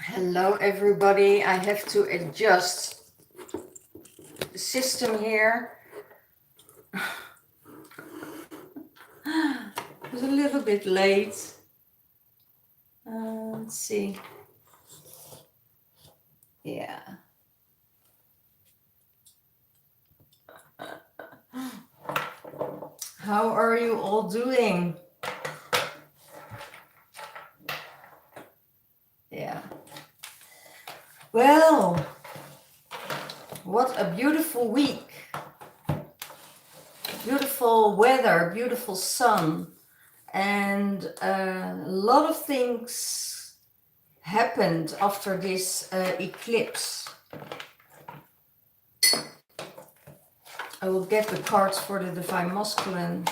Hello everybody, I have to adjust the system here. It was a little bit late. Let's see. Yeah. How are you all doing? Yeah. Well, what a beautiful week. Beautiful weather, beautiful sun, and a lot of things happened after this eclipse. I will get the cards for the Divine Masculine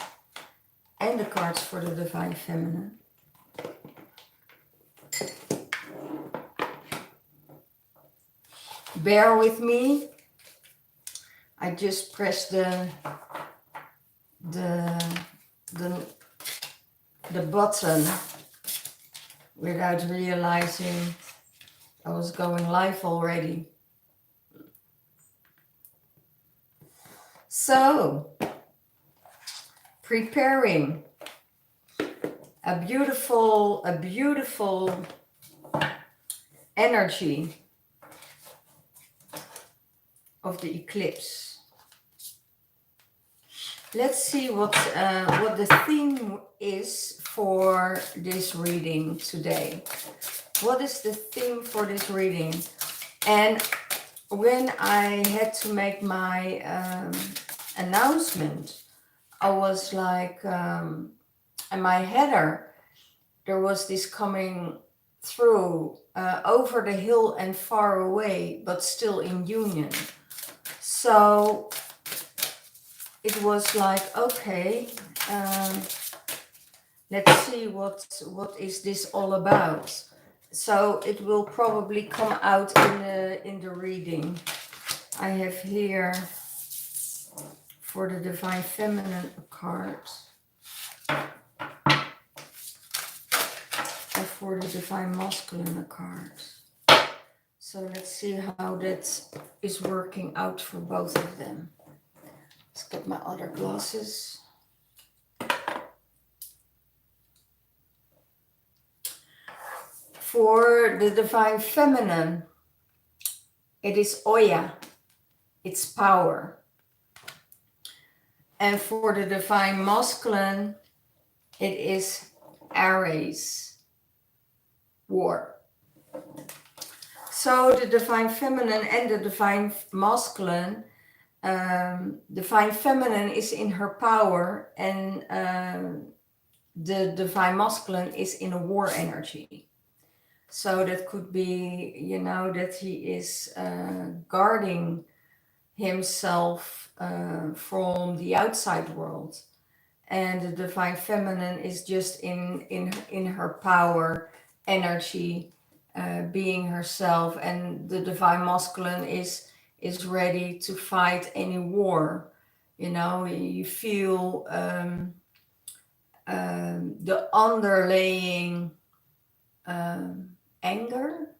and the cards for the Divine Feminine. Bear with me. I just pressed the button without realizing I was going live already. So, preparing a beautiful energy of the eclipse. Let's see what the theme is for this reading today. What is the theme for this reading? And when I had to make my announcement, I was like, in my header, there was this coming through over the hill and far away, but still in union. So it was like, okay, let's see what is this all about. So it will probably come out in the reading. I have here for the Divine Feminine a card, and for the Divine Masculine a card. So let's see how that is working out for both of them. Let's get my other glasses. For the Divine Feminine, it is Oya, it's power. And for the Divine Masculine, it is Aries, war. So the Divine Feminine and the Divine Masculine, Divine Feminine is in her power, and the Divine Masculine is in a war energy. So that could be, you know, that he is guarding himself from the outside world, and the Divine Feminine is just in her power energy, being herself, and the Divine Masculine is ready to fight any war. You know, you feel the underlaying anger,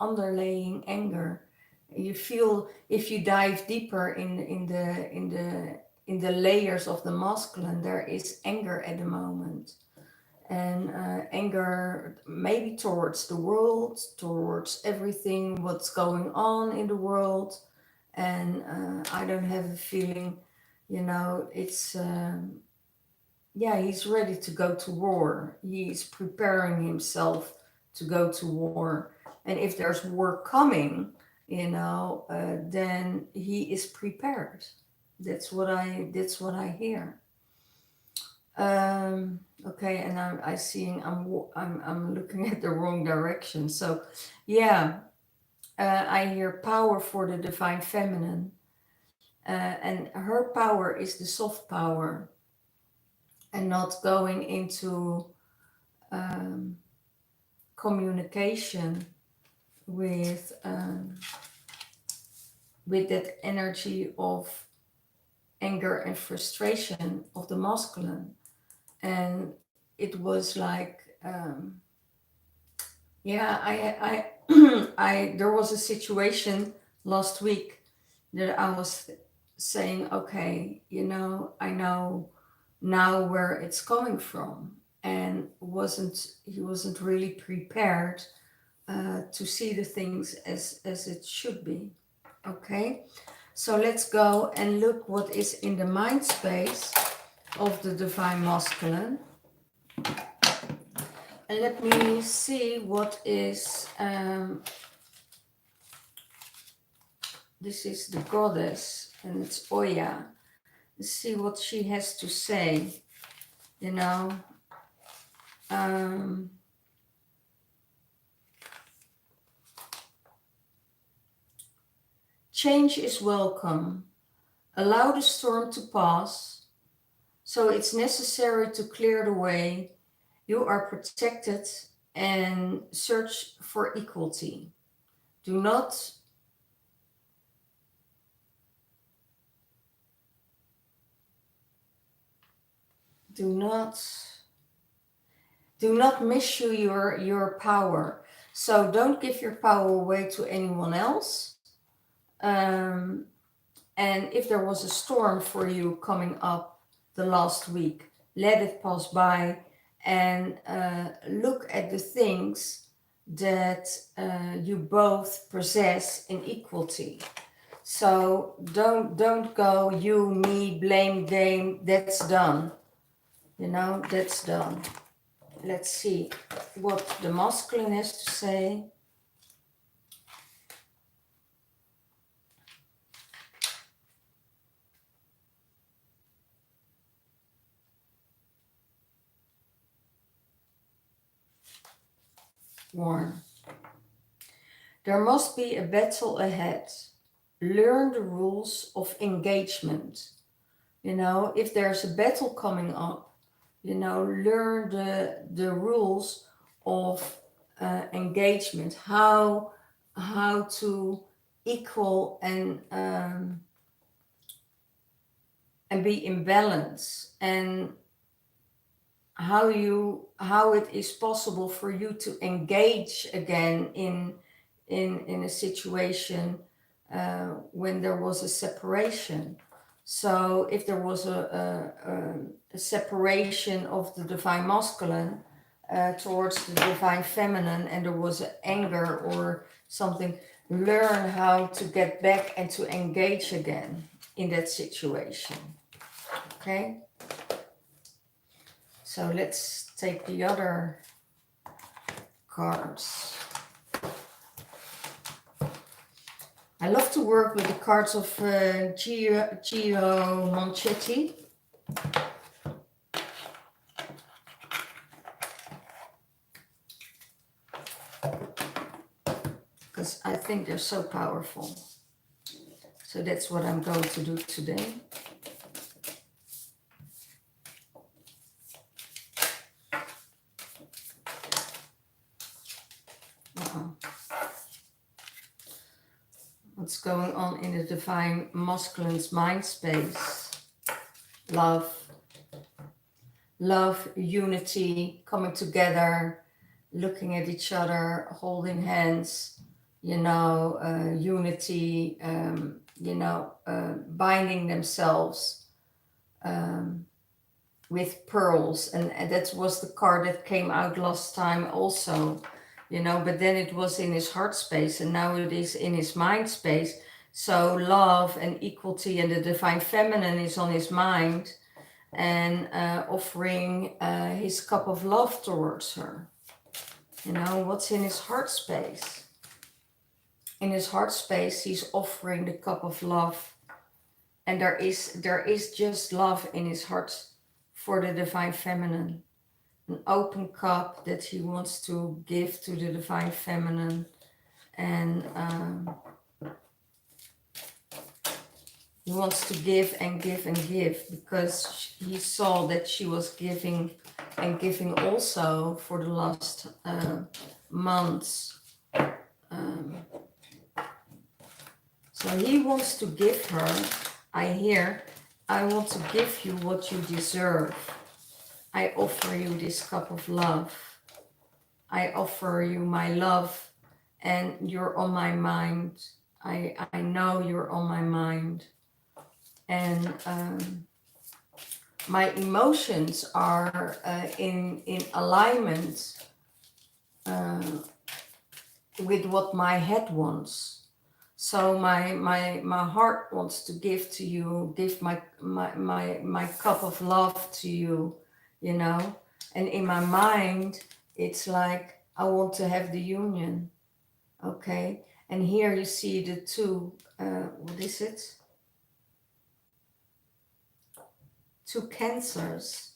underlaying anger. You feel, if you dive deeper in the layers of the masculine, there is anger at the moment, and anger maybe towards the world, towards everything what's going on in the world. And I don't have a feeling, you know, it's he's ready to go to war. He's preparing himself to go to war, and if there's war coming, you know, then he is prepared. That's what I hear. Okay, and I seeing I'm looking at the wrong direction. So yeah, I hear power for the Divine Feminine, and her power is the soft power, and not going into communication with that energy of anger and frustration of the masculine. And it was like, there was a situation last week that I was saying, okay, I know now where it's coming from, and he wasn't really prepared to see the things as it should be. Okay, so let's go and look what is in the mind space of the divine masculine. And let me see what is, this is the goddess, and it's Oya. Let's see what she has to say, you know. Change is welcome. Allow the storm to pass. So it's necessary to clear the way. You are protected and search for equality. Do not misuse your power. So don't give your power away to anyone else. And if there was a storm for you coming up the last week, let it pass by and look at the things that you both possess in equality. So don't go you, me, blame game. That's done. That's done. Let's see what the masculine has to say. Warn. There must be a battle ahead. Learn the rules of engagement. If there's a battle coming up, learn the rules of engagement, how to equal and be in balance, and how it is possible for you to engage again in a situation when there was a separation. So if there was a separation of the divine masculine towards the divine feminine, and there was anger or something, learn how to get back and to engage again in that situation. Okay? So let's take the other cards. I love to work with the cards of Gio Manchetti. Because I think they're so powerful. So that's what I'm going to do today. What's going on in the divine masculine's mind space? Love, unity, coming together, looking at each other, holding hands, unity, binding themselves with pearls. And that was the card that came out last time also. But then it was in his heart space, and now it is in his mind space. So love and equality and the divine feminine is on his mind, and offering his cup of love towards her. What's in his heart space? In his heart space, he's offering the cup of love, and there is just love in his heart for the divine feminine. An open cup that he wants to give to the divine feminine, and he wants to give and give and give, because he saw that she was giving and giving also for the last months. So he wants to give her, I want to give you what you deserve. I offer you this cup of love. I offer you my love and you're on my mind. I know you're on my mind. And my emotions are in alignment with what my head wants. So my heart wants to give to you, give my cup of love to you, you know. And in my mind, it's like I want to have the union. Okay. And here you see the two, what is it? Two cancers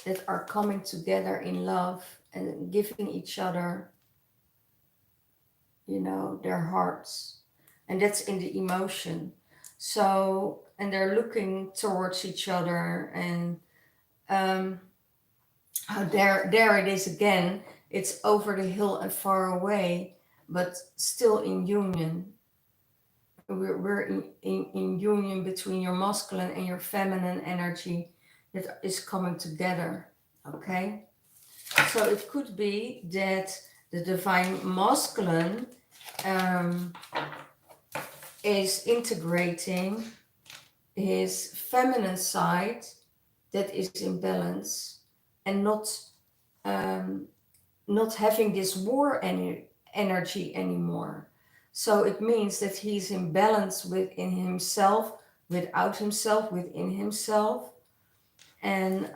that are coming together in love and giving each other, you know, their hearts. And that's in the emotion. So, and they're looking towards each other, and there it is again. It's over the hill and far away, but still in union. We're in union between your masculine and your feminine energy that is coming together. Okay, so it could be that the divine masculine is integrating his feminine side that is in balance, and not having this war energy anymore. So it means that he's in balance within himself, without himself, within himself, and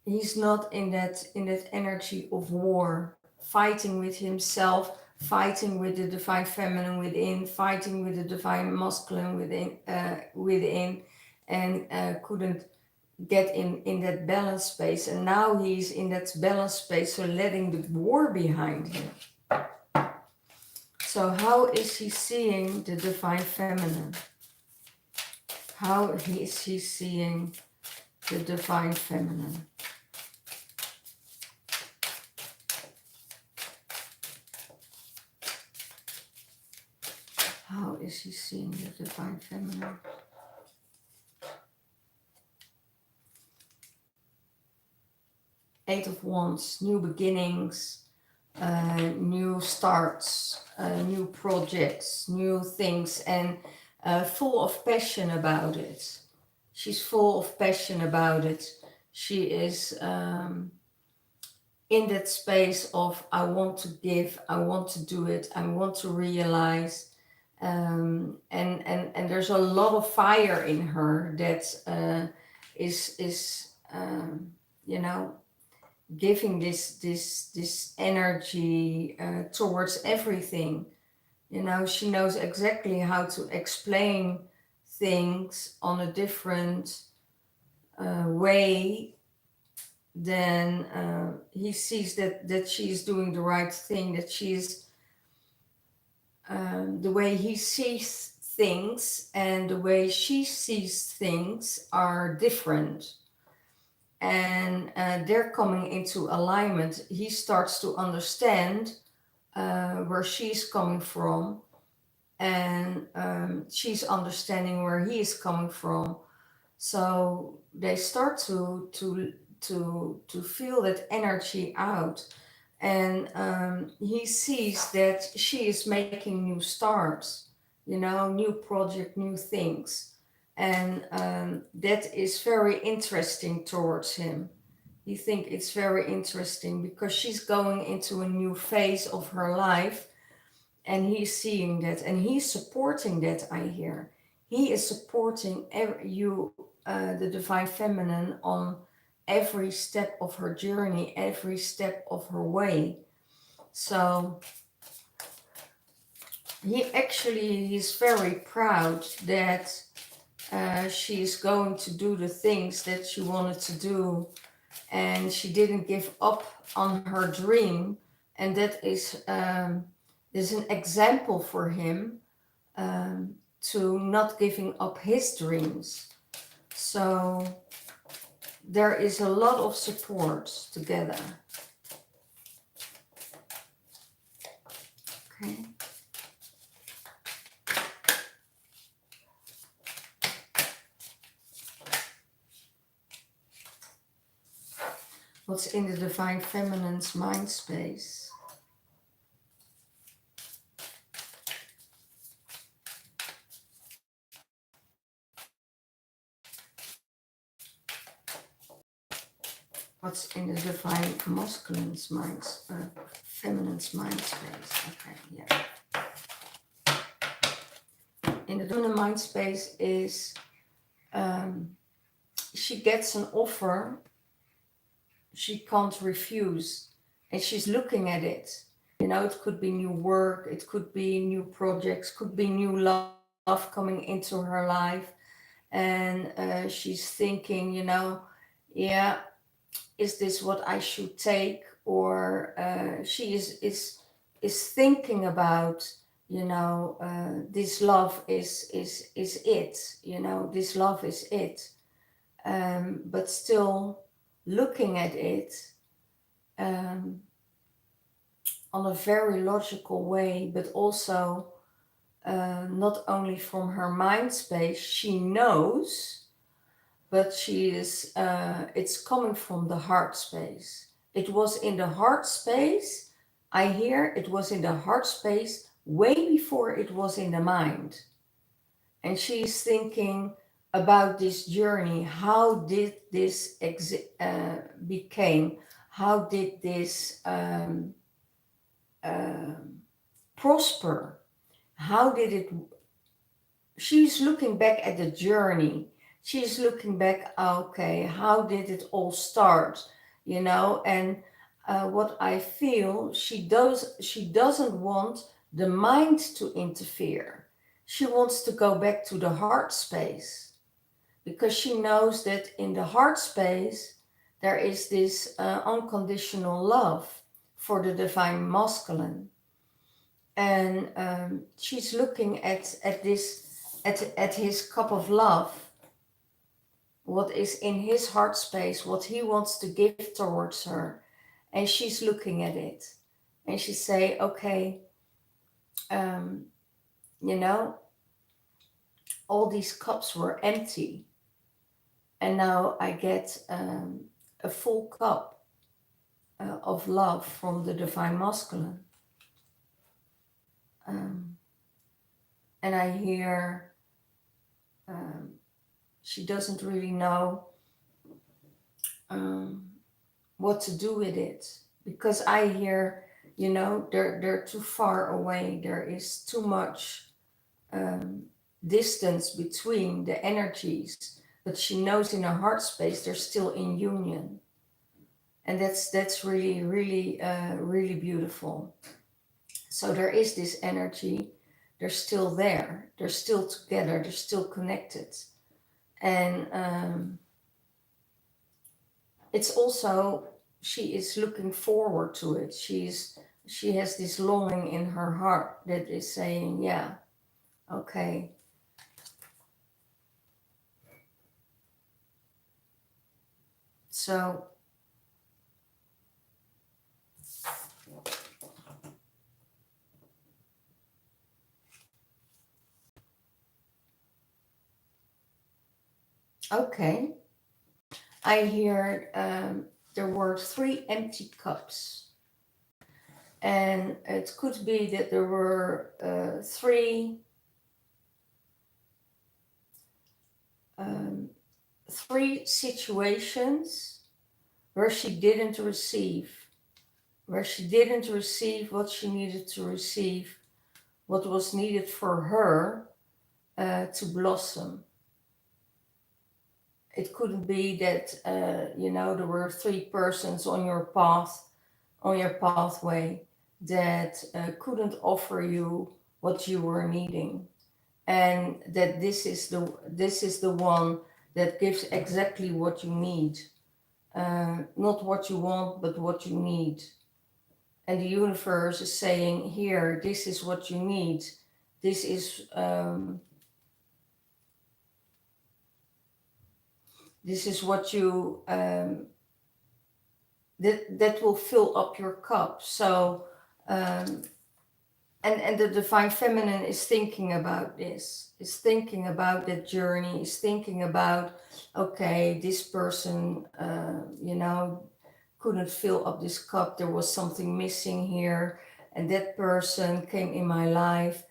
he's not in that energy of war, fighting with himself, fighting with the divine feminine within, fighting with the divine masculine within, and couldn't get in that balance space. And now he's in that balance space, so letting the war behind him. So how is he seeing the divine feminine? How is he seeing the divine feminine? How is he seeing the divine feminine? Eight of Wands, new beginnings, new starts, new projects, new things, and full of passion about it. She's full of passion about it. She is in that space of, I want to give, I want to do it, I want to realize. And there's a lot of fire in her that is you know, giving this energy towards everything. You know, she knows exactly how to explain things on a different way. Then he sees that she's doing the right thing, that she's the way he sees things and the way she sees things are different, and they're coming into alignment. He starts to understand where she's coming from, and she's understanding where he is coming from. So they start to feel that energy out, and he sees that she is making new starts, you know, new project, new things, and that is very interesting towards him. He think it's very interesting because she's going into a new phase of her life, and he's seeing that, and he's supporting that. I hear he is supporting you, the divine feminine, on every step of her journey, every step of her way. So he's very proud that she's going to do the things that she wanted to do, and she didn't give up on her dream. And that is an example for him, to not giving up his dreams. So there is a lot of support together. Okay. What's in the divine feminine's mind space? What's in the divine masculine's mind, feminine's mind space? Okay, yeah. In the divine mind space is she gets an offer she can't refuse, and she's looking at it. You know, it could be new work, it could be new projects, could be new love coming into her life, and she's thinking, you know, yeah, is this what I should take? Or she is thinking about, you know, this love is it. You know, this love is it. But still looking at it um, on a very logical way, but also not only from her mind space. She knows, but she is it's coming from the heart space. It was in the heart space. I hear it was in the heart space way before it was in the mind. And she's thinking about this journey. How did this became? How did this prosper? How did it she's looking back at the journey. She's looking back, okay, how did it all start? You know, and what I feel, she doesn't want the mind to interfere. She wants to go back to the heart space because she knows that in the heart space there is this unconditional love for the divine masculine, and she's looking at this at his cup of love, what is in his heart space, what he wants to give towards her, and she's looking at it, and she say, okay, um, you know, all these cups were empty, and now I get a full cup of love from the divine masculine, um, and I hear. Um, she doesn't really know um, what to do with it, because I hear, you know, they're too far away. There is too much um, distance between the energies, but she knows in her heart space they're still in union, and that's really really beautiful. So there is this energy. They're still there. They're still together. They're still connected, and it's also she is looking forward to it. She has this longing in her heart that is saying, yeah, okay. So okay, I hear there were three empty cups, and it could be that there were um, three situations where she didn't receive, what she needed to receive, what was needed for her to blossom. It couldn't be that you know, there were three persons on your path, on your pathway, that couldn't offer you what you were needing, and that this is the one that gives exactly what you need, not what you want but what you need. And the universe is saying, here, this is what you need. This is this is what you that will fill up your cup. So um, and the divine feminine is thinking about this, is thinking about that journey, is thinking about, okay, this person you know, couldn't fill up this cup, there was something missing here, and that person came in my life,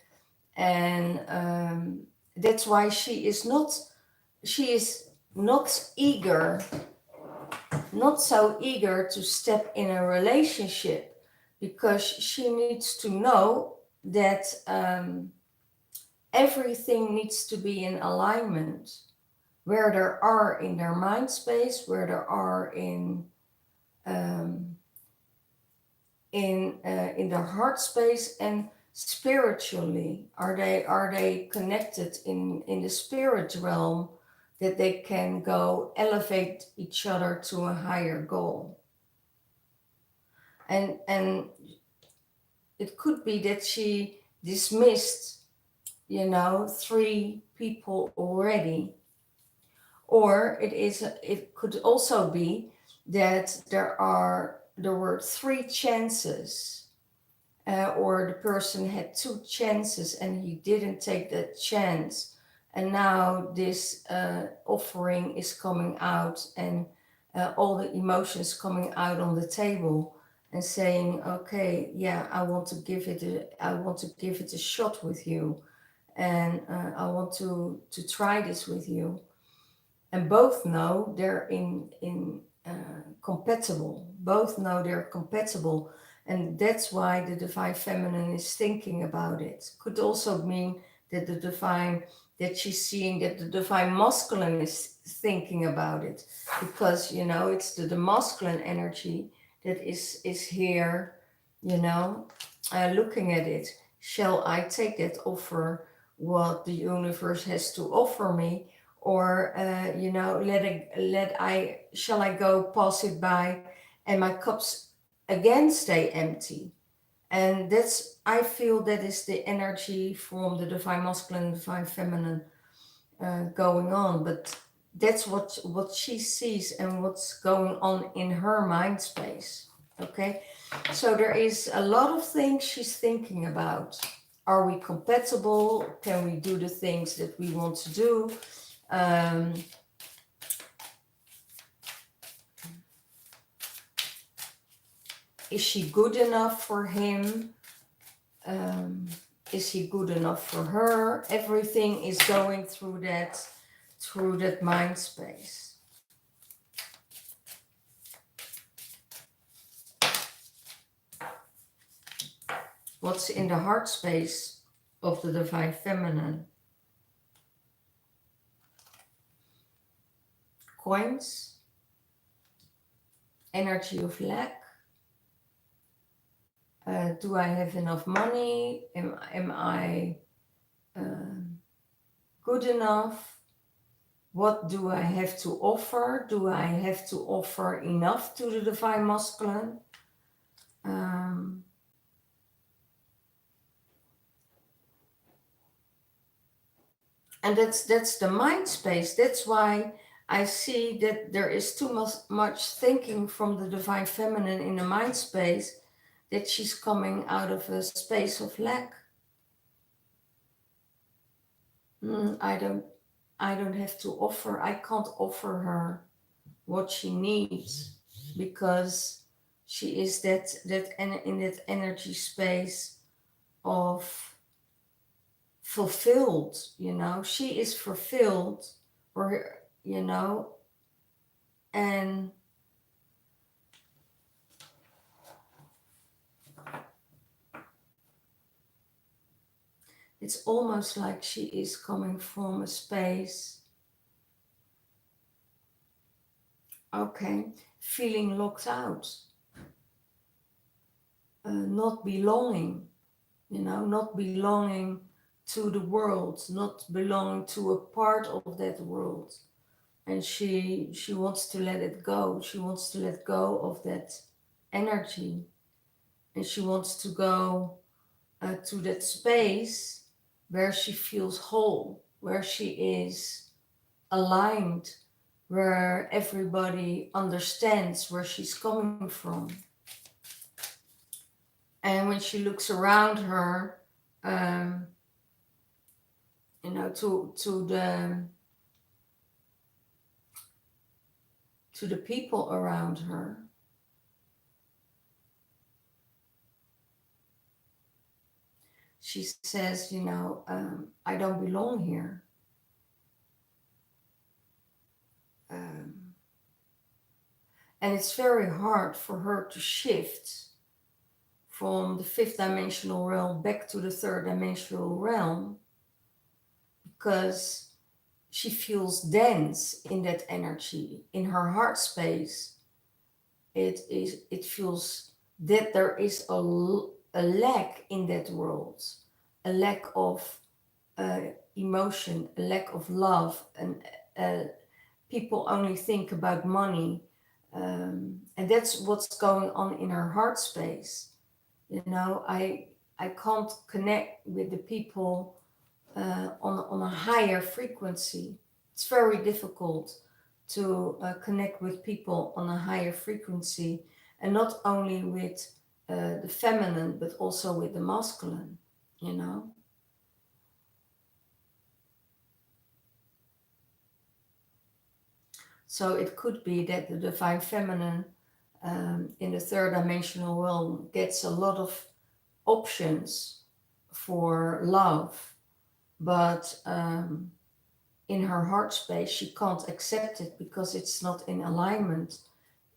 and that's why she is not eager not so eager to step in a relationship, because she needs to know that everything needs to be in alignment, where there are in their mind space, where there are um, in their heart space, and spiritually. Are they connected in the spirit realm, that they can go elevate each other to a higher goal? And it could be that she dismissed, 3 people already. Or it could also be that there were 3 chances, or the person had 2 chances and he didn't take that chance, and now this offering is coming out, and all the emotions coming out on the table, and saying, okay, yeah, I want to give it a shot with you, and I want to try this with you. And both know they're in compatible. Both know they're compatible, and that's why the divine feminine is thinking about it. Could also mean that that she's seeing that the divine masculine is thinking about it, because it's the masculine energy that is here, looking at it. Shall I take that offer, what the universe has to offer me, or shall I go pass it by, and my cups again stay empty? And that's, I feel, that is the energy from the divine masculine and divine feminine going on. But that's what she sees and what's going on in her mind space. Okay, so there is a lot of things she's thinking about. Are we compatible? Can we do the things that we want to do? um, is she good enough for him? Is he good enough for her? Everything is going through that mind space. What's in the heart space of the divine feminine? Coins, energy of lack. Do I have enough money? Am I good enough? What do I have to offer? Do I have to offer enough to the divine masculine? Um, and that's the mind space. That's why I see that there is too much thinking from the divine feminine in the mind space, that she's coming out of a space of lack. I don't have to offer. I can't offer her what she needs, because she is in that energy space of fulfilled. She is fulfilled, or and it's almost like she is coming from a space, okay, feeling locked out, not belonging, not belonging to the world, not belonging to a part of that world. And she wants to let it go. She wants to let go of that energy, and she wants to go to that space where she feels whole, where she is aligned, where everybody understands where she's coming from. And when she looks around her, to the people around her, she says, I don't belong here. Um, And it's very hard for her to shift from the fifth dimensional realm back to the third dimensional realm, because she feels dense in that energy. In her heart space, it feels that there is a lack in that world, a lack of emotion, a lack of love, and people only think about money. And that's what's going on in her heart space. You know, I can't connect with the people on a higher frequency. It's very difficult to connect with people on a higher frequency, and not only with the feminine, but also with the masculine, you know. So it could be that the divine feminine in the third dimensional realm gets a lot of options for love, but in her heart space, she can't accept it because it's not in alignment.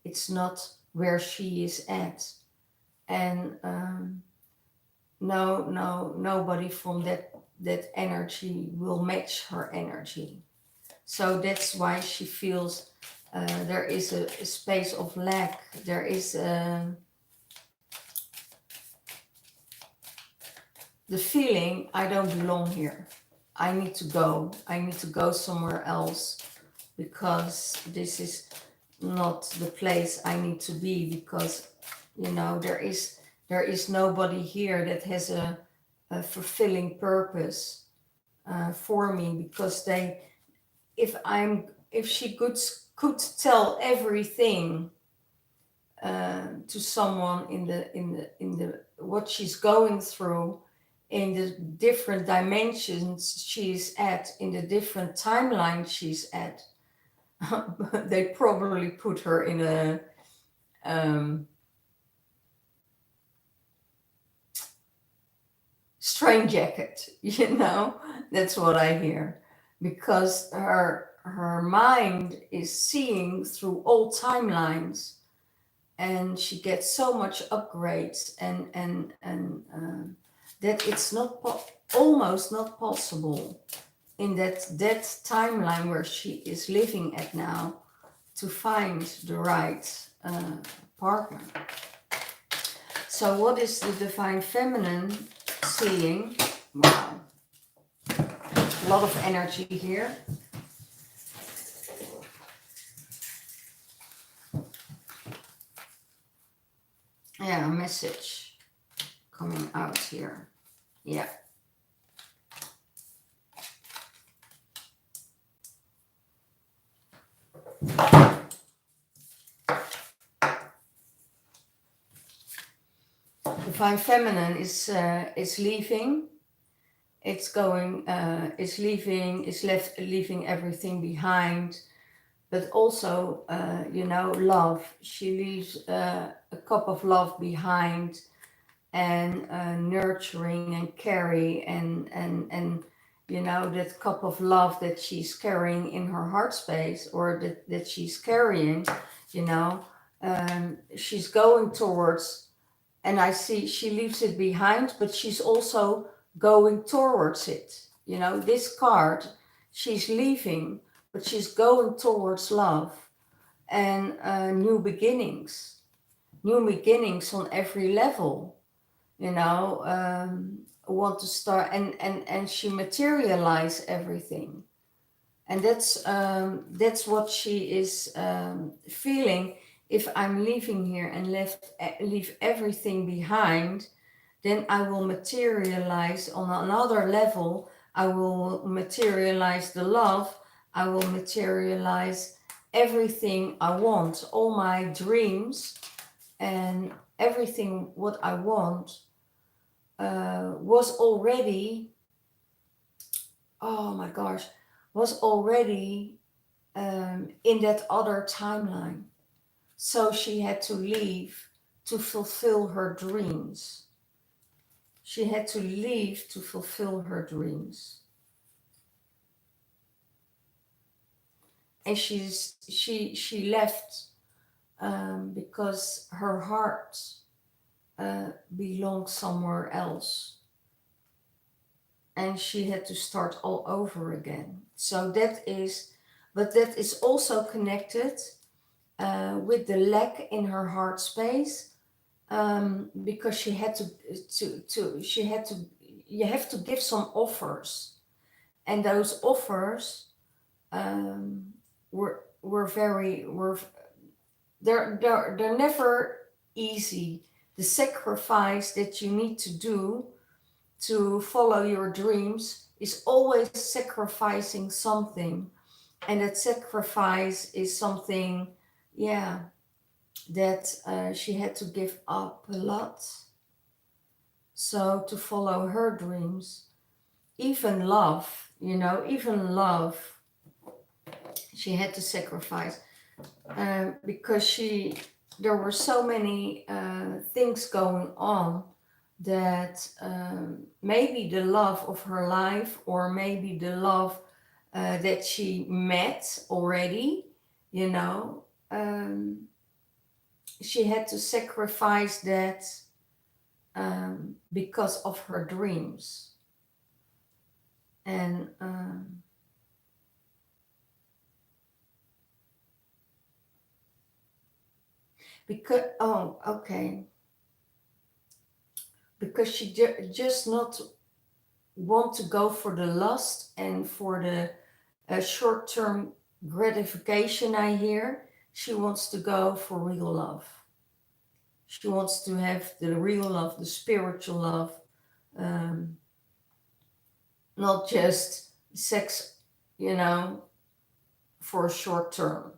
It's not where she is at. And nobody from that energy will match her energy. So that's why she feels there is a space of lack. There is the feeling, I don't belong here. I need to go. I need to go somewhere else, because this is not the place I need to be, because there is nobody here that has a fulfilling purpose for me, because if she could tell everything to someone in the what she's going through, in the different dimensions she's at, in the different timeline she's at, they probably put her in a straitjacket, That's what I hear, because her mind is seeing through all timelines, and she gets so much upgrades, and that it's almost not possible in that timeline where she is living at now to find the right partner. So what is the divine feminine seeing? Wow, a lot of energy here. Yeah, a message coming out here. Yeah. Divine feminine is leaving. It's going. It's leaving. It's leaving everything behind. But also, love. She leaves a cup of love behind, and nurturing and carry, and that cup of love that she's carrying in her heart space, or that she's carrying, she's going towards, and I see she leaves it behind, but she's also going towards it. This card, she's leaving, but she's going towards love and new beginnings on every level. Want to start, and she materialize everything, and that's what she is feeling. If I'm leaving here and leave everything behind, then I will materialize on another level. I will materialize the love. I will materialize everything I want, all my dreams, and everything what I want was already, oh my gosh, was already in that other timeline. So she had to leave to fulfill her dreams. She had to leave to fulfill her dreams. And she left because her heart belonged somewhere else, and she had to start all over again. So but that is also connected with the lack in her heart space, because she had she had to, you have to give some offers, and those offers were very were they're never easy. The sacrifice that you need to do to follow your dreams is always sacrificing something, and that sacrifice is something, yeah, that she had to give up a lot, so to follow her dreams. Even love, even love, she had to sacrifice, because there were so many things going on, that maybe the love of her life, or maybe the love that she met already, you know, she had to sacrifice that, because of her dreams. And because, oh, okay, because she just not want to go for the lust and for the short-term gratification, I hear. She wants to go for real love. She wants to have the real love, the spiritual love, um, not just sex, for a short term.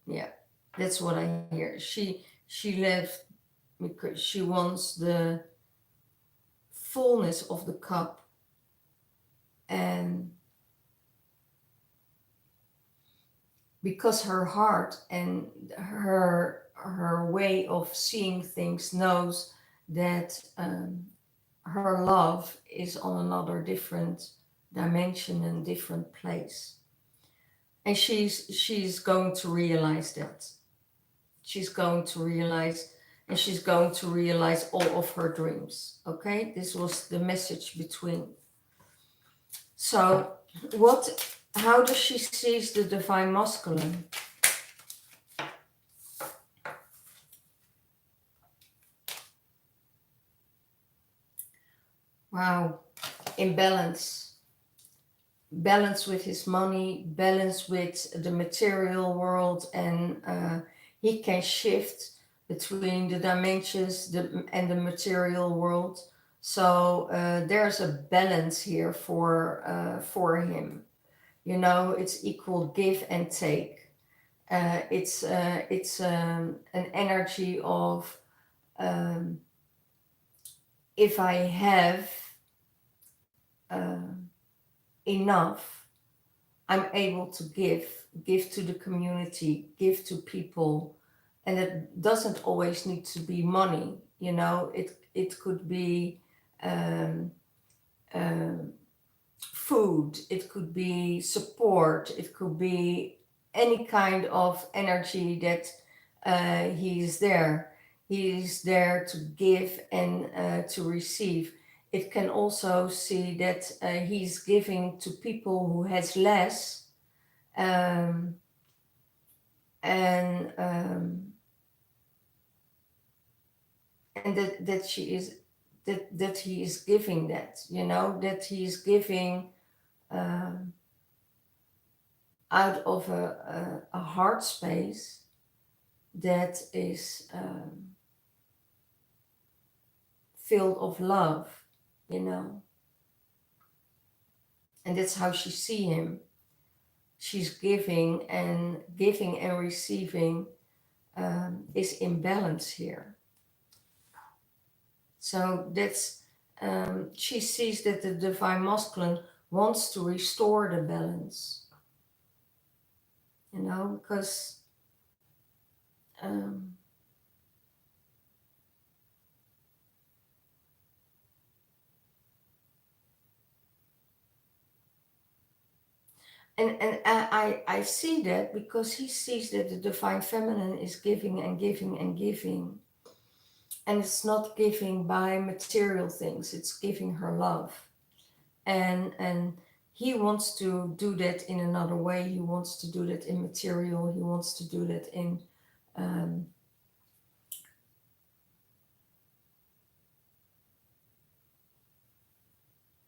Yeah, that's what I hear. She left because she wants the fullness of the cup, and because her heart and her way of seeing things knows that her love is on another different dimension and different place, and she's going to realize that. She's going to realize, and she's going to realize all of her dreams. Okay, this was the message between. So how does she seize the divine masculine? Wow, imbalance. Balance with his money, balance with the material world, and he can shift between the dimensions and the material world. So there's a balance here for him. It's equal give and take. It's an energy of, if I have enough, I'm able to give to the community, give to people, and it doesn't always need to be money. It could be um, um, food, it could be support, it could be any kind of energy that he's there. He's there to give and to receive. It can also see that he's giving to people who has less, um, and that she is that he is giving that, that he is giving um, out of a heart space that is filled of love, you know. And that's how she see him. She's giving and receiving is in balance here. So that's she sees that the divine masculine wants to restore the balance, because um, And I see that because he sees that the divine feminine is giving and giving and giving. And it's not giving by material things, it's giving her love. And he wants to do that in another way. He wants to do that in material. He wants to do that in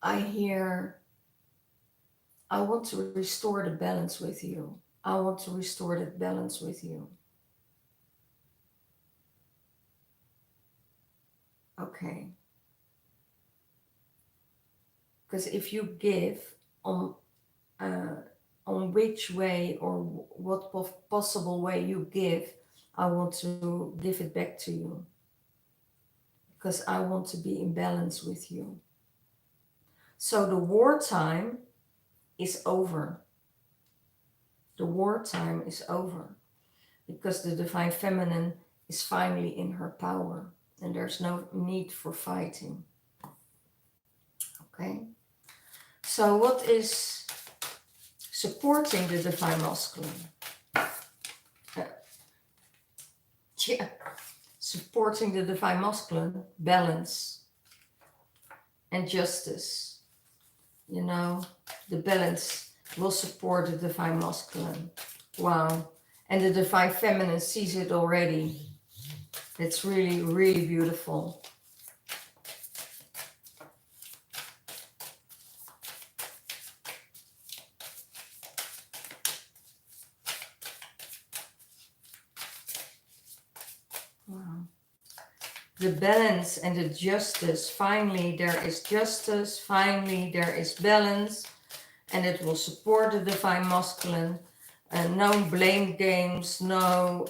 I hear, I want to restore the balance with you. I want to restore that balance with you. Okay. Because if you give on which way or what possible way you give, I want to give it back to you. Because I want to be in balance with you. So the wartime is over. The wartime is over. Because the divine feminine is finally in her power. And there's no need for fighting. Okay? So what is supporting the divine masculine? Yeah, supporting the divine masculine, balance and justice. You know, the balance will support the divine masculine. Wow. And the divine feminine sees it already. It's really, really beautiful. Wow. The balance and the justice. Finally, there is justice. Finally, there is balance. And it will support the divine masculine. No blame games, no,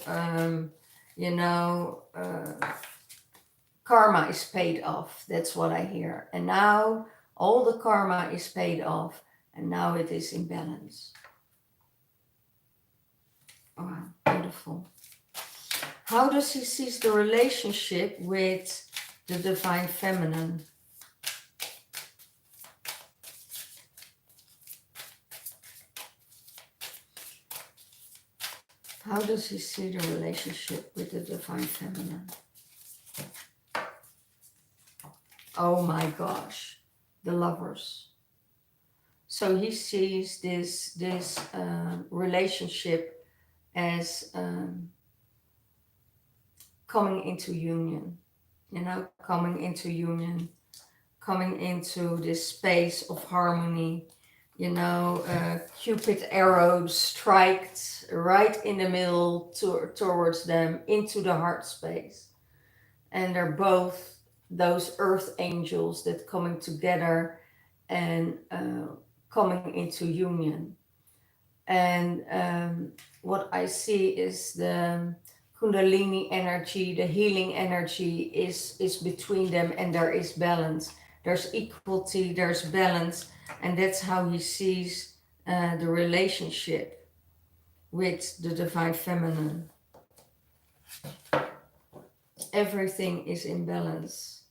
karma is paid off. That's what I hear. And now all the karma is paid off. And now it is in balance. Wow, beautiful. How does he see the relationship with the divine feminine? How does he see the relationship with the divine feminine? Oh my gosh, the lovers. So he sees this relationship as coming into union, coming into union, coming into this space of harmony. Cupid arrows striked right in the middle towards them into the heart space. And they're both those earth angels that coming together and coming into union. And what I see is the Kundalini energy, the healing energy is between them, and there is balance. There's equality, there's balance, and that's how he sees the relationship with the divine feminine. Everything is in balance.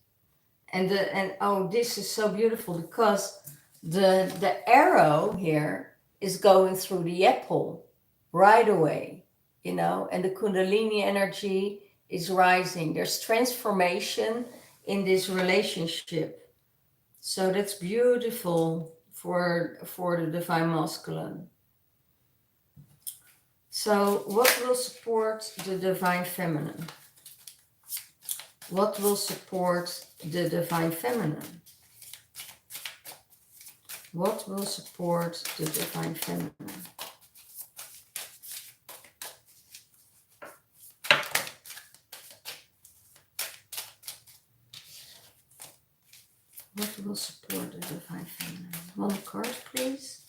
And oh, this is so beautiful because the arrow here is going through the apple right away, and the Kundalini energy is rising. There's transformation in this relationship. So that's beautiful for the divine masculine. So what will support the divine feminine? What will support the divine feminine? What will support the divine feminine? What will support the divine feminine? One card, please.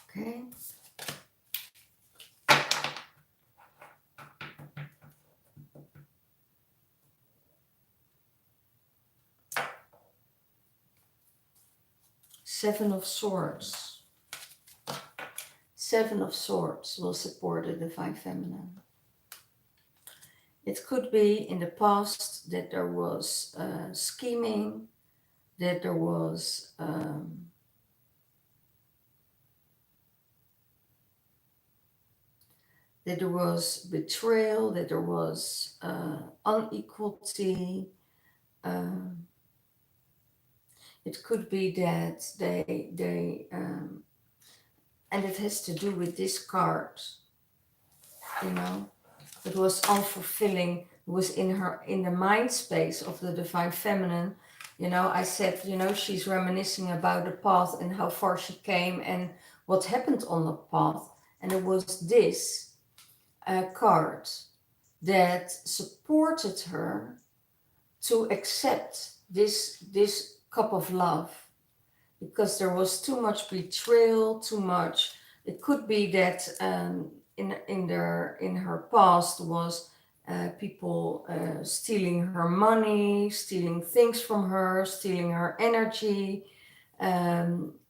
Okay. Seven of Swords. Seven of Swords will support the divine feminine. It could be in the past that there was scheming, that there was betrayal, that there was unequality. Um, it could be that and it has to do with this card, you know. It was unfulfilling, it was in the mind space of the divine feminine. You know, I said, you know, she's reminiscing about the path and how far she came and what happened on the path. And it was this card that supported her to accept this cup of love, because there was too much betrayal, too much. It could be that in her past was people stealing her money, stealing things from her, stealing her energy,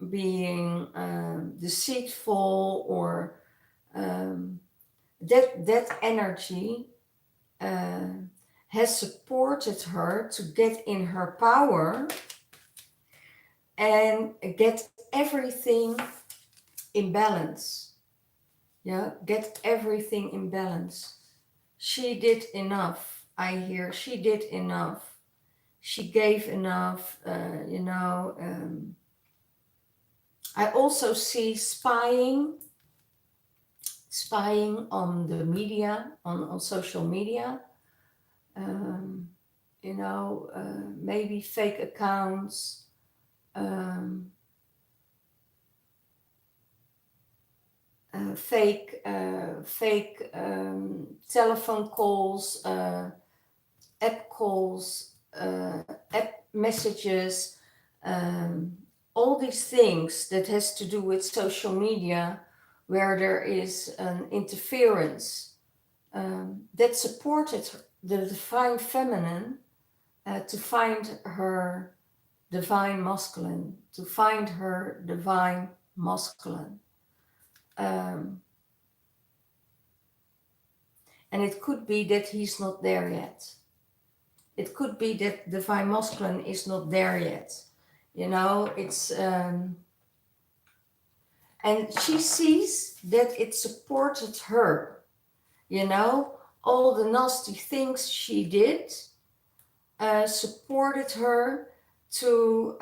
being deceitful, or that energy uh, has supported her to get in her power and get everything in balance. Yeah, get everything in balance. She did enough. I hear she did enough. She gave enough. I also see spying on the media, on social media. Um, maybe fake accounts. Um, fake telephone calls, app calls, app messages, all these things that has to do with social media, where there is an interference that supported the divine feminine to find her divine masculine, to find her divine masculine. Um, and it could be that he's not there yet. It could be that divine masculine is not there yet. You know, it's and she sees that it supported her. You know, all the nasty things she did supported her to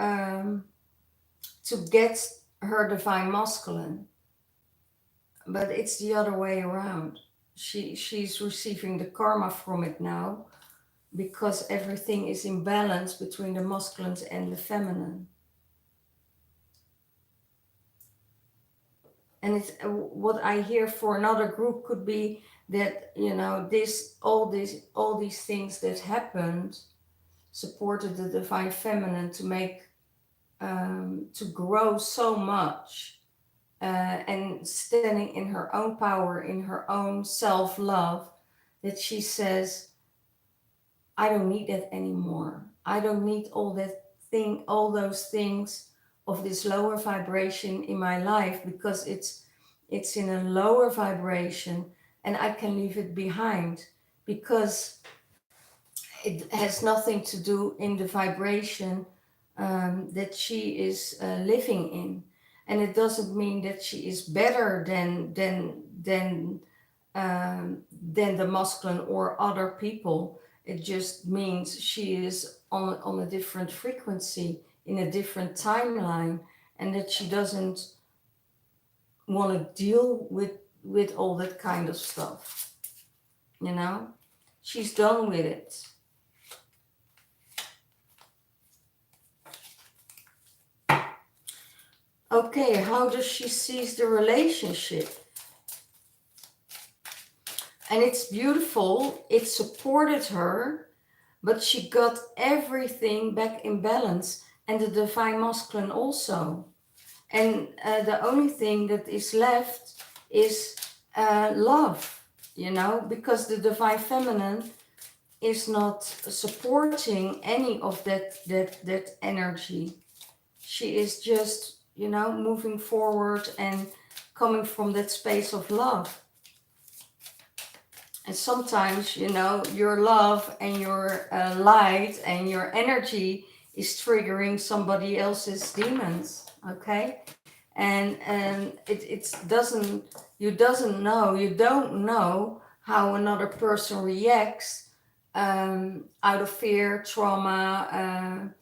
get her divine masculine. But it's the other way around. She's receiving the karma from it now, because everything is in balance between the masculine and the feminine. And it's what I hear for another group could be that, you know, all these things that happened supported the divine feminine to make to grow so much, and standing in her own power, in her own self-love, that she says, I don't need that anymore. I don't need all those things of this lower vibration in my life, because it's in a lower vibration and I can leave it behind, because it has nothing to do in the vibration that she is living in. And it doesn't mean that she is better than the masculine or other people. It just means she is on a different frequency, in a different timeline, and that she doesn't want to deal with all that kind of stuff. You know, she's done with it. Okay, how does she seize the relationship? And it's beautiful. It supported her, but she got everything back in balance, and the divine masculine also. And the only thing that is left is love, you know, because the divine feminine is not supporting any of that energy. She is just, you know, moving forward and coming from that space of love. And sometimes, you know, your love and your light and your energy is triggering somebody else's demons, okay? And it doesn't, you don't know how another person reacts out of fear, trauma,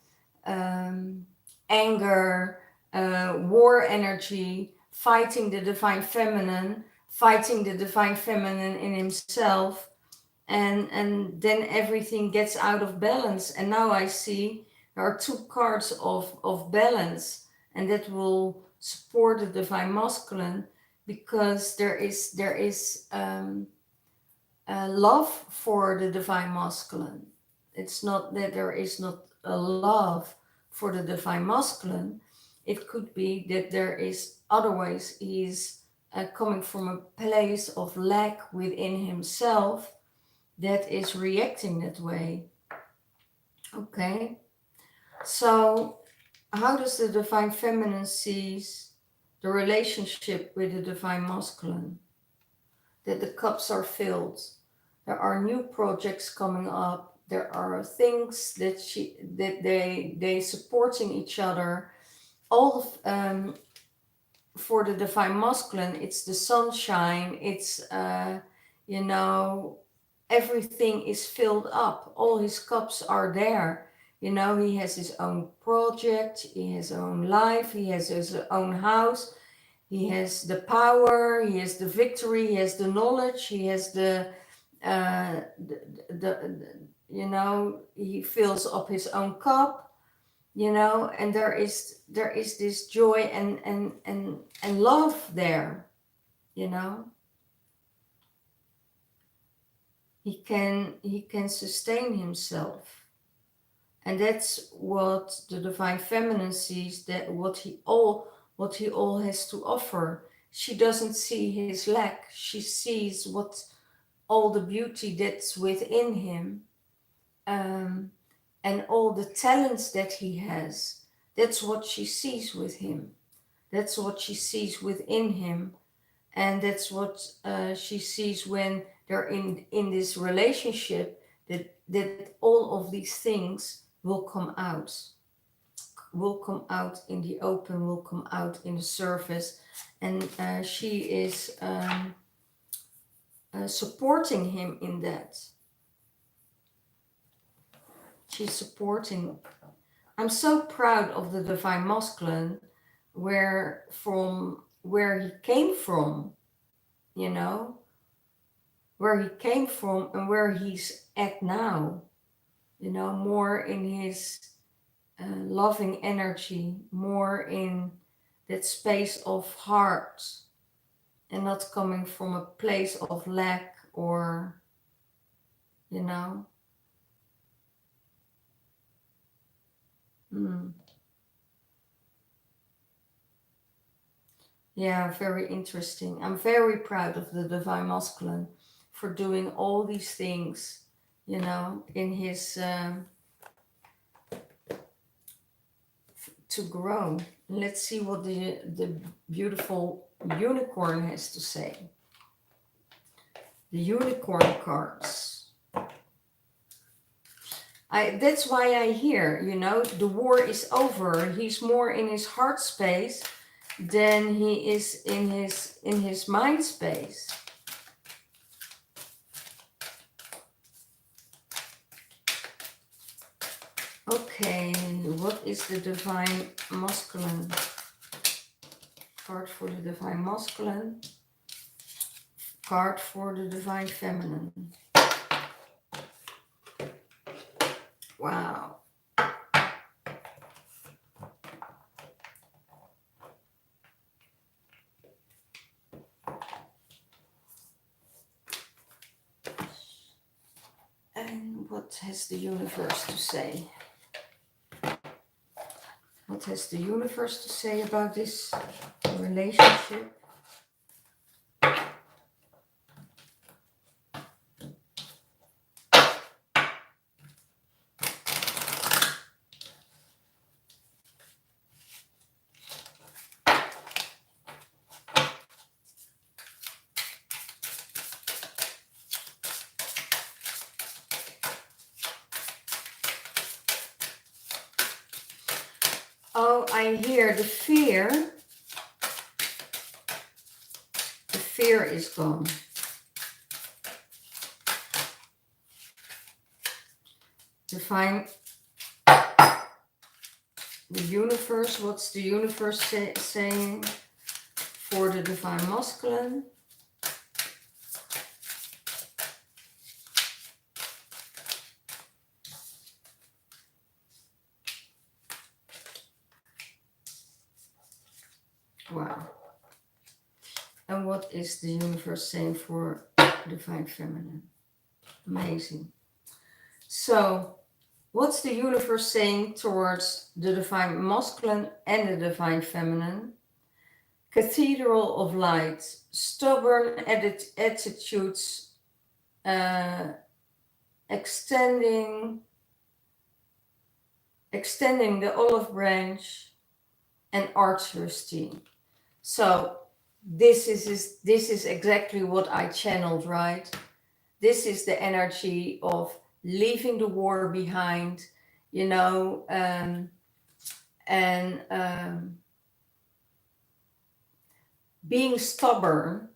anger, war energy, fighting the divine feminine, in himself, and then everything gets out of balance. And now I see there are two cards of balance, and that will support the divine masculine, because there is love for the divine masculine. It's not that there is not a love for the divine masculine. It could be that there is otherwise he's coming from a place of lack within himself that is reacting that way. Okay, so how does the divine feminine sees the relationship with the divine masculine? That the cups are filled. There are new projects coming up. There are things that they supporting each other. All of, for the divine masculine, it's the sunshine. It's you know, everything is filled up. All his cups are there. You know, he has his own project. He has his own life. He has his own house. He has the power, he has the victory, he has the knowledge, he has you know, he fills up his own cup, you know, and there is this joy and love there, you know. He can sustain himself. And that's what the divine feminine sees, that what he all has to offer. She doesn't see his lack. She sees what all the beauty that's within him, and all the talents that he has. That's what she sees with him. That's what she sees within him, and that's what she sees when they're in this relationship. That all of these things will come out in the open, will come out in the surface, and she is supporting him in that. She's supporting. I'm so proud of the divine masculine, where he came from, you know, where he came from and where he's at now, you know, more in his loving energy, more in that space of heart, and not coming from a place of lack or, you know. Yeah, very interesting. I'm very proud of the divine masculine for doing all these things, you know, in his to grow. Let's see what the beautiful unicorn has to say. The unicorn cards. That's why I hear, you know, the war is over. He's more in his heart space than he is in his mind space. Okay, what is the divine masculine? Card for the divine masculine. Card for the divine feminine. Wow. And what has the universe to say? What has the universe to say about this relationship? Oh, I hear the fear. The fear is gone. Define the universe. What's the universe saying for the divine masculine? Wow. And what is the universe saying for divine feminine? Amazing. So, what's the universe saying towards the divine masculine and the divine feminine? Cathedral of light, stubborn attitudes, extending the olive branch, and artistry. So this is exactly what I channeled, right? This is the energy of leaving the war behind, you know, and being stubborn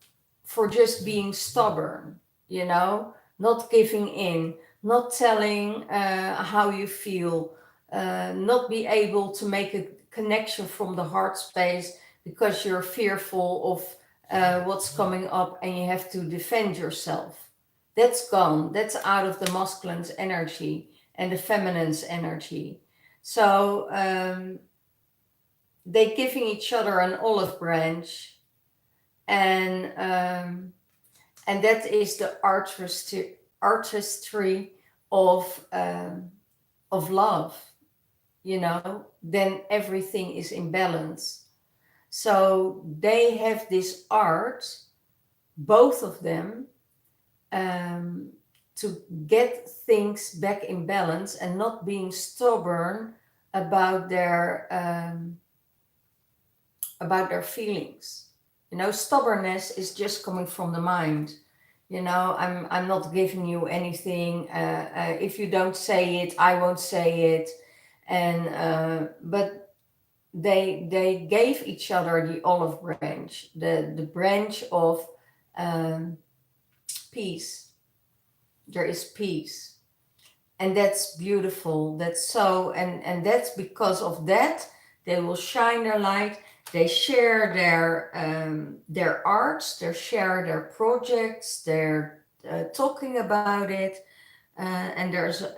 for just being stubborn, you know, not giving in, not telling how you feel, not be able to make a connection from the heart space because you're fearful of what's coming up and you have to defend yourself. That's gone. That's out of the masculine's energy and the feminine's energy. So they're giving each other an olive branch, and that is the artistry of love, you know. Then everything is in balance. So they have this art, both of them, to get things back in balance and not being stubborn about their feelings. You know, stubbornness is just coming from the mind. You know, I'm not giving you anything. If you don't say it, I won't say it. And but they gave each other the olive branch, the branch of peace. There is peace, and that's beautiful. That's so, and that's because of that they will shine their light. They share their arts, they share their projects, they're talking about it, and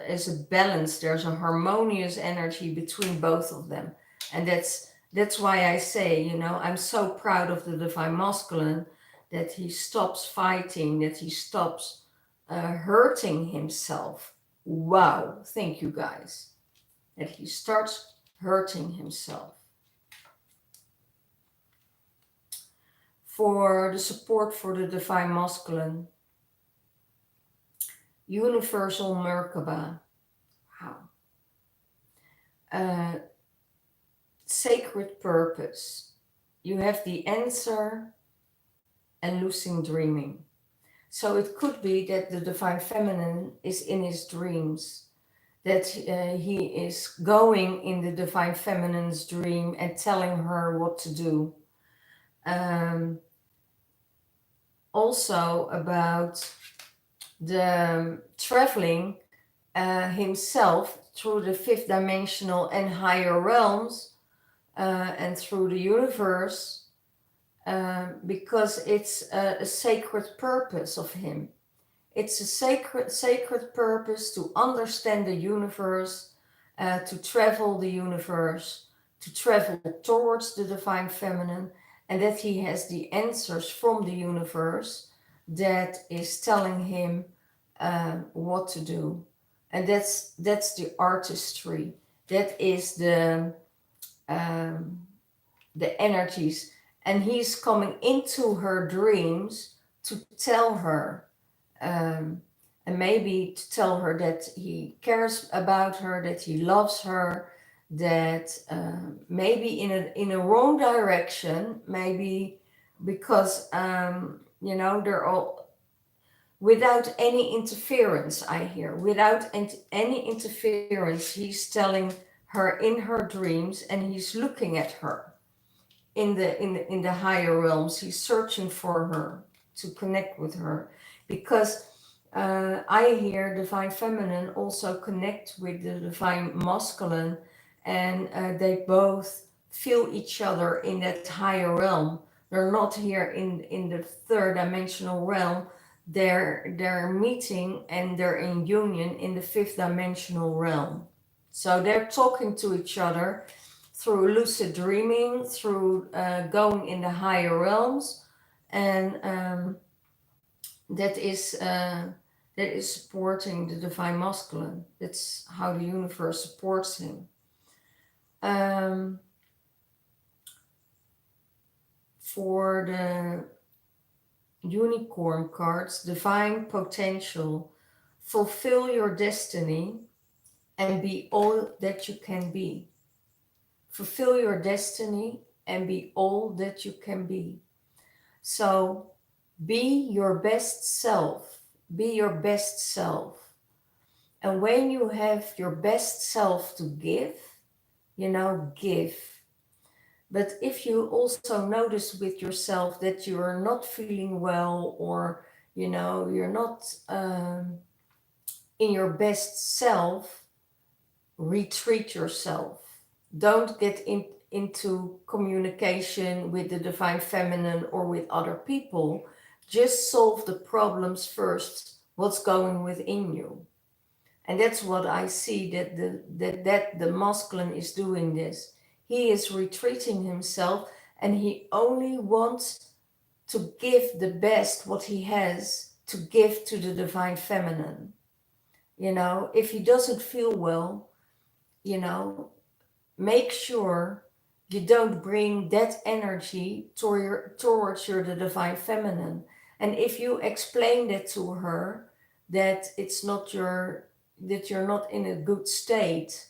is a balance. There's a harmonious energy between both of them, and that's why I say, you know, I'm so proud of the divine masculine, that he stops fighting, that he stops hurting himself. Wow, thank you guys. That he starts hurting himself. For the support for the divine masculine, universal Merkaba. Wow. Sacred purpose. You have the answer and lucid dreaming. So it could be that the divine feminine is in his dreams, that he is going in the divine feminine's dream and telling her what to do. Also about the traveling himself through the fifth dimensional and higher realms, and through the universe, because it's a sacred purpose of him. It's a sacred purpose to understand the universe, to travel the universe, to travel towards the divine feminine, and that he has the answers from the universe that is telling him what to do. And that's the artistry. That is the energies. And he's coming into her dreams to tell her, and maybe to tell her that he cares about her, that he loves her, that maybe in a wrong direction, maybe because you know, they're all without any interference. I hear without any interference, he's telling her in her dreams, and he's looking at her in the higher realms. He's searching for her to connect with her, because I hear divine feminine also connect with the divine masculine, and they both feel each other in that higher realm. They're not here in the third dimensional realm. They're meeting and they're in union in the fifth dimensional realm. So they're talking to each other through lucid dreaming, through going in the higher realms, and that is supporting the divine masculine. That's how the universe supports him. Um, for the unicorn cards, divine potential, fulfill your destiny and be all that you can be. Fulfill your destiny and be all that you can be. So be your best self. Be your best self. And when you have your best self to give, give. But if you also notice with yourself that you are not feeling well, or, you're not in your best self, retreat yourself. Don't get into communication with the divine feminine or with other people. Just solve the problems first, what's going within you. And that's what I see, that the masculine is doing this. He is retreating himself, and he only wants to give the best what he has to give to the divine feminine. If he doesn't feel well, make sure you don't bring that energy towards the divine feminine. And if you explain that to her, that it's not that you're not in a good state,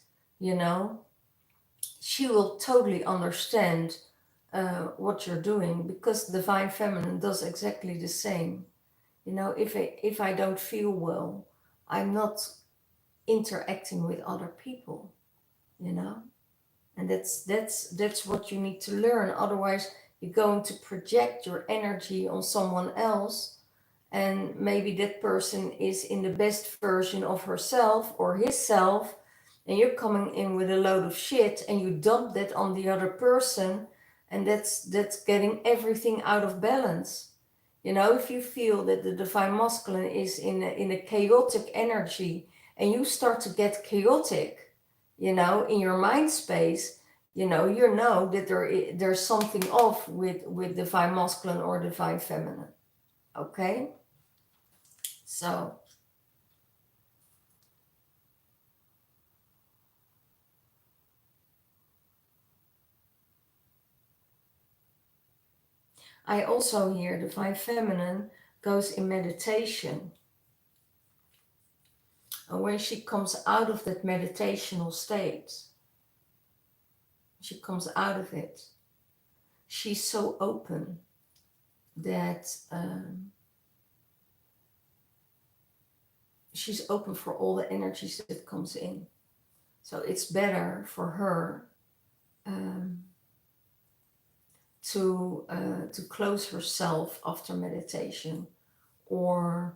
she will totally understand what you're doing, because divine feminine does exactly the same. If I don't feel well, I'm not interacting with other people, and that's what you need to learn. Otherwise, you're going to project your energy on someone else, and maybe that person is in the best version of herself or himself, and you're coming in with a load of shit and you dump that on the other person, and that's getting everything out of balance. If you feel that the divine masculine is in a chaotic energy, and you start to get chaotic, in your mind space, you know that there's something off with divine masculine or divine feminine. Okay? So I also hear divine feminine goes in meditation. And when she comes out of that meditational state, she comes out of it, she's so open that she's open for all the energies that comes in. So it's better for her to close herself after meditation, or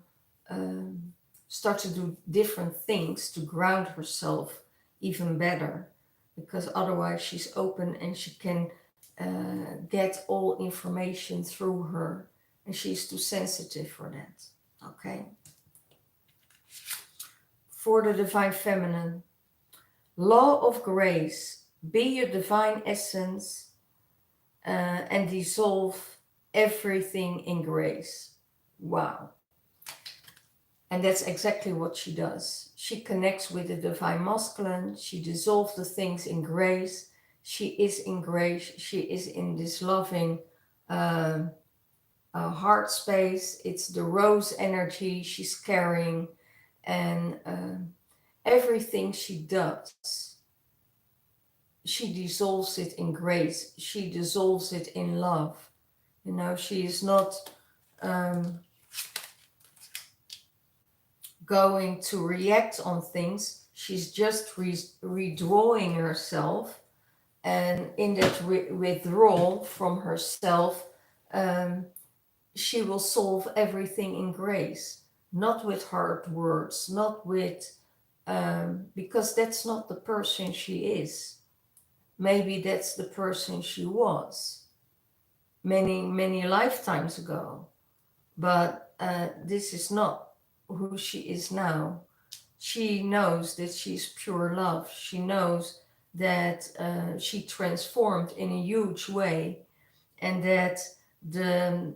start to do different things to ground herself even better, because otherwise she's open and she can get all information through her, and she's too sensitive for that. Okay? For the divine feminine, law of grace, be your divine essence and dissolve everything in grace. Wow. And that's exactly what she does. She connects with the divine masculine. She dissolves the things in grace. She is in grace. She is in this loving heart space. It's the rose energy she's carrying. And everything she does, she dissolves it in grace. She dissolves it in love. She is not going to react on things. She's just redrawing herself, and in that withdrawal from herself, um, she will solve everything in grace, not with hard words, not with, because that's not the person she is. Maybe that's the person she was many, many lifetimes ago. But this is not who she is now. She knows that she's pure love. She knows that she transformed in a huge way, and that the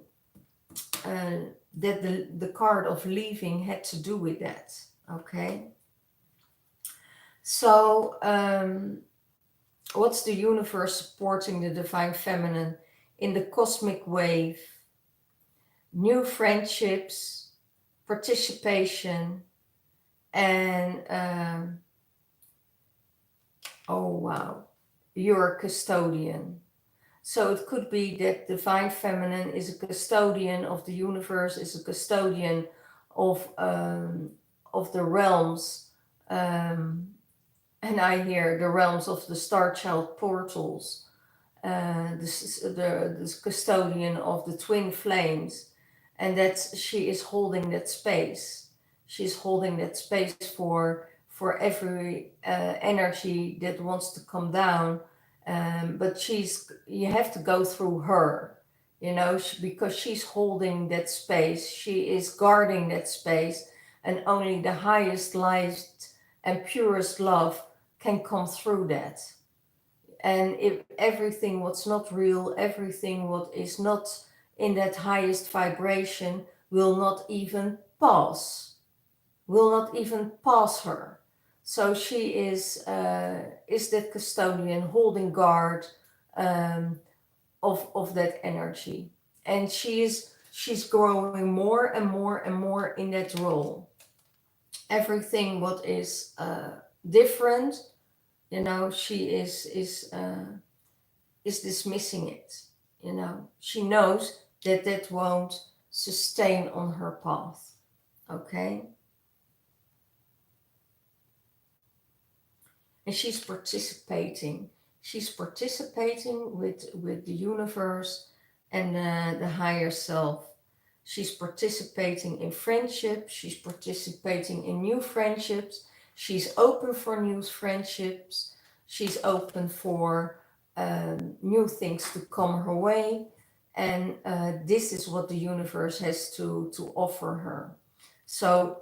uh, the card of leaving had to do with that. Okay. So what's the universe supporting the divine feminine in the cosmic wave? New friendships, participation, and oh wow, you're a custodian. So it could be that divine feminine is a custodian of the universe, is a custodian of the realms, um, and I hear the realms of the star child portals. The custodian of the twin flames, and that she is holding that space. She's holding that space for every energy that wants to come down, but you have to go through her, because she's holding that space. She is guarding that space, and only the highest light and purest love can come through that. And if everything what's not real, everything what is not in that highest vibration will not even pass her. So she is that custodian holding guard, um, of that energy, and she's growing more and more and more in that role. Everything what is different, she is dismissing it. She knows that that won't sustain on her path. Okay. And she's participating. She's participating with the universe and the higher self. She's participating in friendship. She's participating in new friendships. She's open for new friendships. She's open for new things to come her way. And this is what the universe has to offer her. So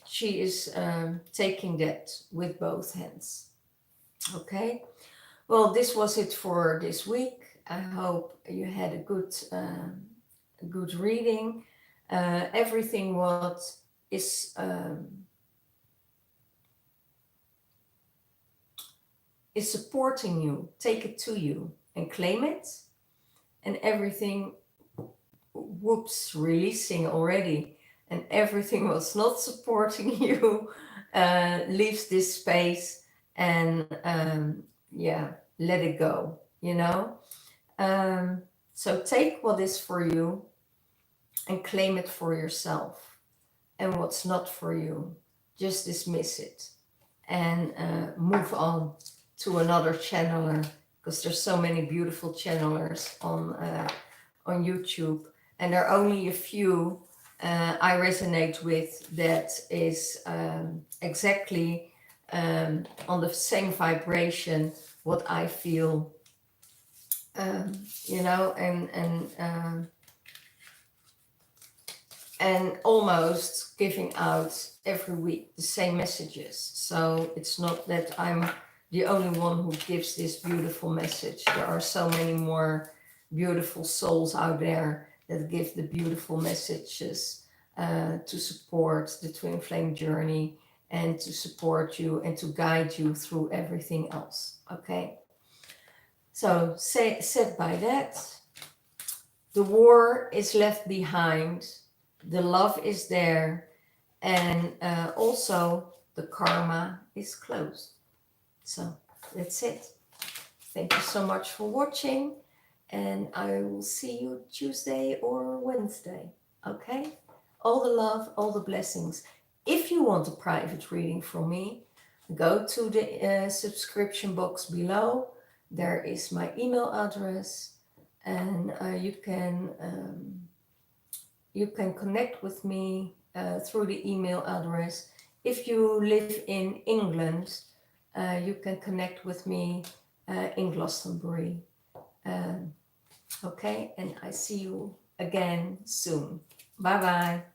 she is taking that with both hands. Okay. Well, this was it for this week. I hope you had a good reading. Everything what is supporting you, take it to you and claim it. And everything, whoops, releasing already. And everything was not supporting you leaves this space, and let it go. So take what is for you and claim it for yourself. And what's not for you, just dismiss it and move on to another channeler, because there's so many beautiful channelers on YouTube, and there are only a few I resonate with that is exactly on the same vibration what I feel, and almost giving out every week the same messages. So it's not that I'm the only one who gives this beautiful message. There are so many more beautiful souls out there that give the beautiful messages to support the twin flame journey and to support you and to guide you through everything else. Okay. So said by that, the war is left behind, the love is there, and also the karma is closed. So that's it. Thank you so much for watching, and I will see you Tuesday or Wednesday. Okay? All the love, all the blessings. If you want a private reading from me, go to the subscription box below. There is my email address, and you can connect with me through the email address. If you live in England, you can connect with me in Glastonbury. Okay, and I see you again soon. Bye bye.